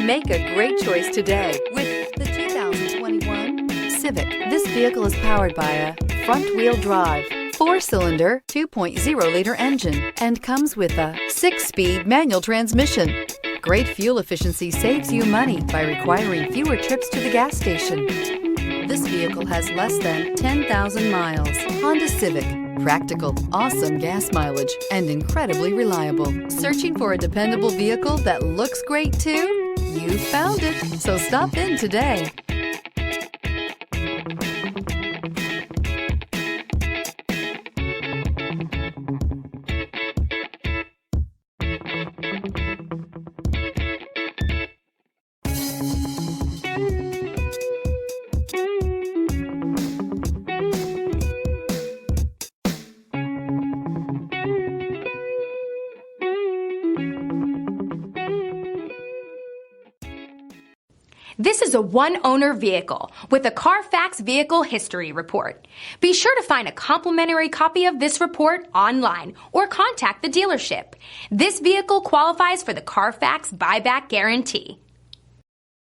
Make a great choice today with the 2021 Civic. This vehicle is powered by a front-wheel drive, 4-cylinder, 2.0-liter engine, and comes with a 6-speed manual transmission. Great fuel efficiency saves you money by requiring fewer trips to the gas station. This vehicle has less than 10,000 miles. Honda Civic. Practical, awesome gas mileage, and incredibly reliable. Searching for a dependable vehicle that looks great too? You found it, so stop in today. This is a one-owner vehicle with a CARFAX Vehicle History Report. Be sure to find a complimentary copy of this report online or contact the dealership. This vehicle qualifies for the CARFAX Buyback Guarantee.